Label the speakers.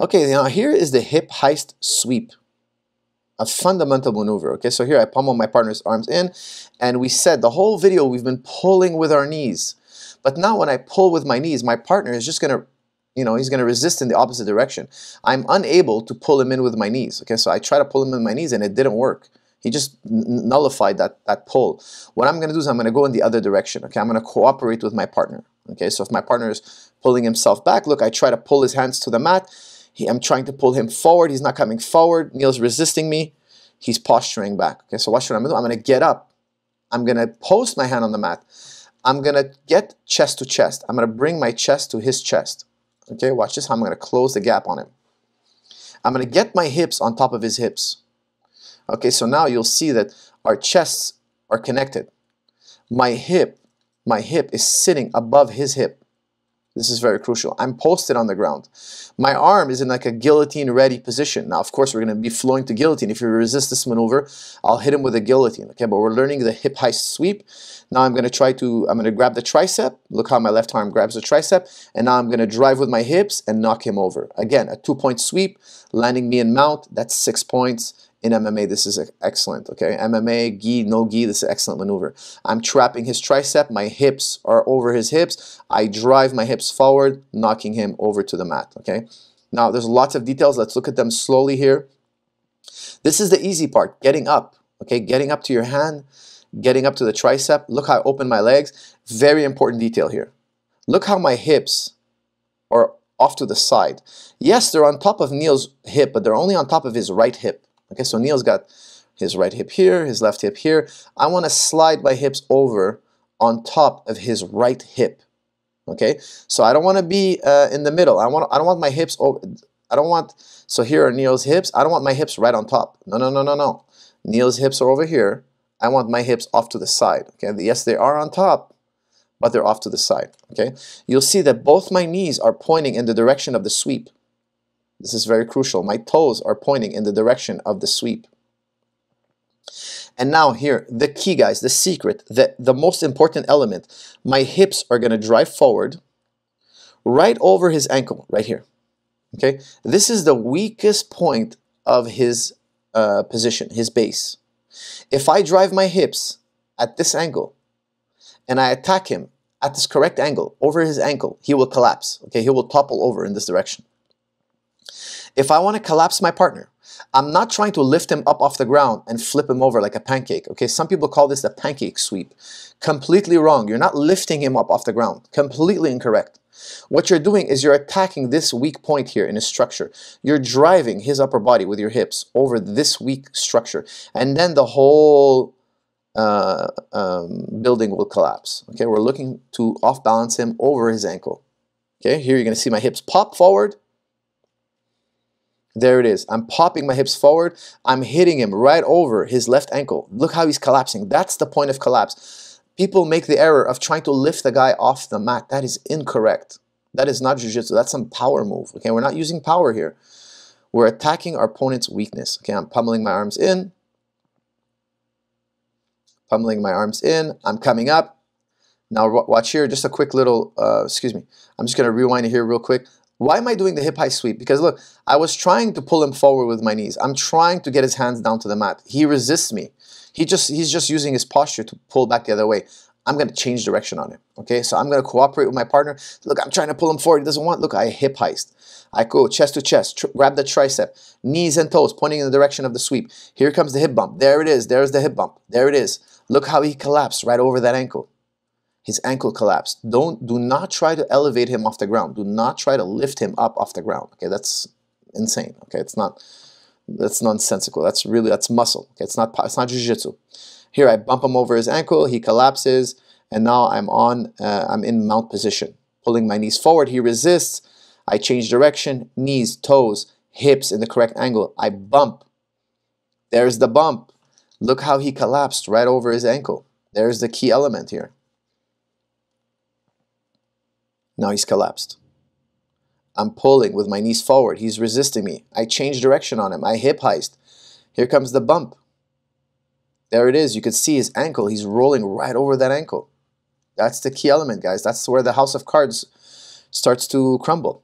Speaker 1: Okay, now here is the hip heist sweep, a fundamental maneuver. Okay, so here I pummel my partner's arms in, and we said the whole video we've been pulling with our knees. But now when I pull with my knees, my partner is just gonna, he's gonna resist in the opposite direction. I'm unable to pull him in with my knees. Okay, so I try to pull him in with my knees and it didn't work. He just nullified that pull. What I'm gonna do is I'm gonna go in the other direction. Okay, I'm gonna cooperate with my partner. Okay, so if my partner is pulling himself back, look, I try to pull his hands to the mat. I'm trying to pull him forward. He's not coming forward. Neil's resisting me. He's posturing back. Okay, so what should I do? I'm going to get up. I'm going to post my hand on the mat. I'm going to get chest to chest. I'm going to bring my chest to his chest. Okay, watch this. I'm going to close the gap on him. I'm going to get my hips on top of his hips. Okay, so now you'll see that our chests are connected. My hip is sitting above his hip. This is very crucial. I'm posted on the ground. My arm is in like a guillotine ready position. Now, of course, we're going to be flowing to guillotine. If you resist this maneuver, I'll hit him with a guillotine. Okay, but we're learning the hip heist sweep. Now I'm going to grab the tricep. Look how my left arm grabs the tricep. And now I'm going to drive with my hips and knock him over. Again, a 2-point sweep, landing me in mount. That's 6 points. In MMA, this is excellent, okay? MMA, gi, no gi, this is an excellent maneuver. I'm trapping his tricep. My hips are over his hips. I drive my hips forward, knocking him over to the mat, okay? Now, there's lots of details. Let's look at them slowly here. This is the easy part, getting up, okay? Getting up to your hand, getting up to the tricep. Look how I open my legs. Very important detail here. Look how my hips are off to the side. Yes, they're on top of Neil's hip, but they're only on top of his right hip. Okay, so Neil's got his right hip here, his left hip here. I want to slide my hips over on top of his right hip. Okay, so I don't want to be in the middle. I don't want my hips over. So here are Neil's hips. I don't want my hips right on top. No. Neil's hips are over here. I want my hips off to the side. Okay, yes, they are on top, but they're off to the side. Okay, you'll see that both my knees are pointing in the direction of the sweep. This is very crucial. My toes are pointing in the direction of the sweep. And now here, the key, guys, the secret, the most important element. My hips are going to drive forward right over his ankle, right here. Okay, this is the weakest point of his position, his base. If I drive my hips at this angle and I attack him at this correct angle over his ankle, he will collapse. Okay, he will topple over in this direction. If I want to collapse my partner, I'm not trying to lift him up off the ground and flip him over like a pancake. Okay, some people call this the pancake sweep. Completely wrong. You're not lifting him up off the ground. Completely incorrect. What you're doing is you're attacking this weak point here in his structure. You're driving his upper body with your hips over this weak structure, and then the whole building will collapse. Okay, we're looking to off balance him over his ankle. Okay, here you're going to see my hips pop forward. There it is. I'm popping my hips forward. I'm hitting him right over his left ankle. Look how he's collapsing. That's the point of collapse. People make the error of trying to lift the guy off the mat. That is incorrect. That is not jiu-jitsu. That's some power move. Okay, we're not using power here. We're attacking our opponent's weakness. Okay, I'm pummeling my arms in. Pummeling my arms in. I'm coming up. Now watch here. Just a quick little, excuse me. I'm just going to rewind it here real quick. Why am I doing the hip heist sweep? Because look, I was trying to pull him forward with my knees. I'm trying to get his hands down to the mat. He resists me. He's just using his posture to pull back the other way. I'm going to change direction on him. Okay, so I'm going to cooperate with my partner. Look, I'm trying to pull him forward. He doesn't want. Look, I hip heist. I go chest to chest, grab the tricep, knees and toes pointing in the direction of the sweep. Here comes the hip bump. There it is. There's the hip bump. There it is. Look how he collapsed right over that ankle. His ankle collapsed. Do not try to elevate him off the ground. Do not try to lift him up off the ground. Okay, that's insane. Okay, that's nonsensical. That's muscle. Okay, it's not jiu-jitsu. Here I bump him over his ankle. He collapses, and now I'm in mount position, pulling my knees forward. He resists. I change direction. Knees, toes, hips in the correct angle. I bump. There's the bump. Look how he collapsed right over his ankle. There's the key element here. Now he's collapsed. I'm pulling with my knees forward. He's resisting me. I change direction on him. I hip heist. Here comes the bump. There it is. You can see his ankle. He's rolling right over that ankle. That's the key element, guys. That's where the house of cards starts to crumble.